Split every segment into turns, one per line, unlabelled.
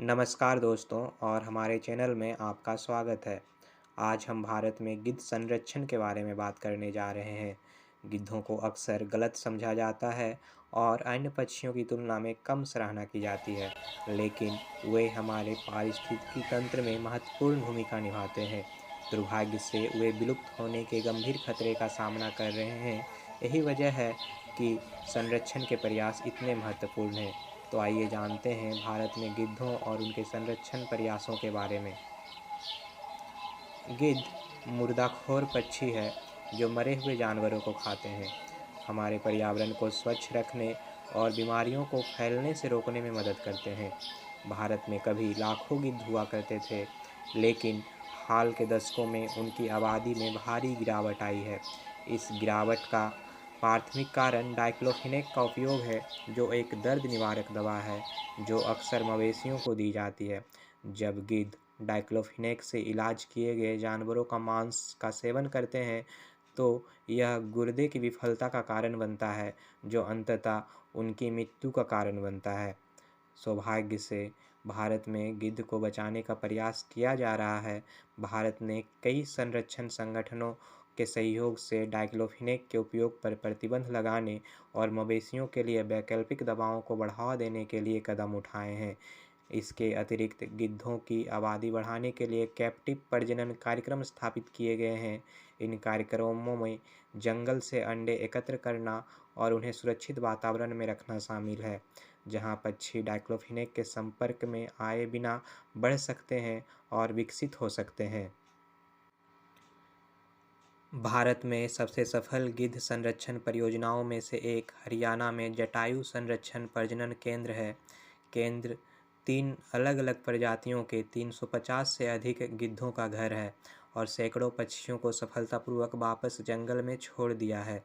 नमस्कार दोस्तों और हमारे चैनल में आपका स्वागत है। आज हम भारत में गिद्ध संरक्षण के बारे में बात करने जा रहे हैं। गिद्धों को अक्सर गलत समझा जाता है और अन्य पक्षियों की तुलना में कम सराहना की जाती है, लेकिन वे हमारे पारिस्थितिकी तंत्र में महत्वपूर्ण भूमिका निभाते हैं। दुर्भाग्य से वे विलुप्त होने के गंभीर खतरे का सामना कर रहे हैं। यही वजह है कि संरक्षण के प्रयास इतने महत्वपूर्ण हैं। तो आइए जानते हैं भारत में गिद्धों और उनके संरक्षण प्रयासों के बारे में। गिद्ध मुर्दाखोर पक्षी है जो मरे हुए जानवरों को खाते हैं। हमारे पर्यावरण को स्वच्छ रखने और बीमारियों को फैलने से रोकने में मदद करते हैं। भारत में कभी लाखों गिद्ध हुआ करते थे, लेकिन हाल के दशकों में उनकी आबादी में भारी गिरावट आई है। इस गिरावट का प्राथमिक कारण डाइक्लोफिनेक का उपयोग है, जो एक दर्द निवारक दवा है जो अक्सर मवेशियों को दी जाती है। जब गिद्ध डाइक्लोफिनेक से इलाज किए गए जानवरों का मांस का सेवन करते हैं, तो यह गुर्दे की विफलता का कारण बनता है, जो अंततः उनकी मृत्यु का कारण बनता है। सौभाग्य से भारत में गिद्ध को बचाने का प्रयास किया जा रहा है। भारत ने कई संरक्षण संगठनों के सहयोग से डाइक्लोफिनेक के उपयोग पर प्रतिबंध लगाने और मवेशियों के लिए वैकल्पिक दवाओं को बढ़ावा देने के लिए कदम उठाए हैं। इसके अतिरिक्त गिद्धों की आबादी बढ़ाने के लिए कैप्टिव प्रजनन कार्यक्रम स्थापित किए गए हैं। इन कार्यक्रमों में जंगल से अंडे एकत्र करना और उन्हें सुरक्षित वातावरण में रखना शामिल है, जहां पक्षी डाइक्लोफिनेक के संपर्क में आए बिना बढ़ सकते हैं और विकसित हो सकते हैं। भारत में सबसे सफल गिद्ध संरक्षण परियोजनाओं में से एक हरियाणा में जटायु संरक्षण प्रजनन केंद्र है। केंद्र 3 अलग-अलग प्रजातियों के 350 से अधिक गिद्धों का घर है और सैकड़ों पक्षियों को सफलतापूर्वक वापस जंगल में छोड़ दिया है।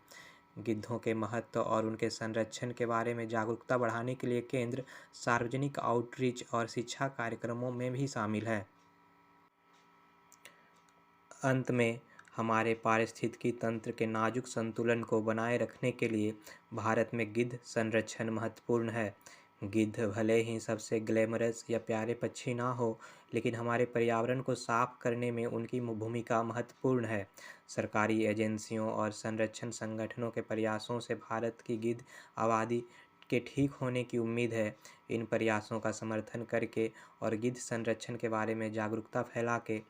गिद्धों के महत्व और उनके संरक्षण के बारे में जागरूकता बढ़ाने के लिए केंद्र सार्वजनिक आउटरीच और शिक्षा कार्यक्रमों में भी शामिल है। अंत में, हमारे पारिस्थितिकी तंत्र के नाजुक संतुलन को बनाए रखने के लिए भारत में गिद्ध संरक्षण महत्वपूर्ण है। गिद्ध भले ही सबसे ग्लैमरस या प्यारे पक्षी ना हो, लेकिन हमारे पर्यावरण को साफ करने में उनकी भूमिका महत्वपूर्ण है। सरकारी एजेंसियों और संरक्षण संगठनों के प्रयासों से भारत की गिद्ध आबादी के ठीक होने की उम्मीद है। इन प्रयासों का समर्थन करके और गिद्ध संरक्षण के बारे में जागरूकता फैला के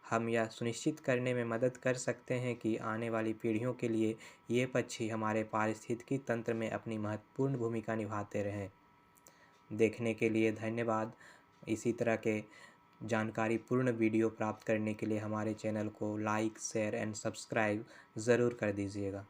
हम यह सुनिश्चित करने में मदद कर सकते हैं कि आने वाली पीढ़ियों के लिए ये पक्षी हमारे पारिस्थितिकी तंत्र में अपनी महत्वपूर्ण भूमिका निभाते रहें। देखने के लिए धन्यवाद। इसी तरह के जानकारीपूर्ण वीडियो प्राप्त करने के लिए हमारे चैनल को लाइक, शेयर एंड सब्सक्राइब ज़रूर कर दीजिएगा।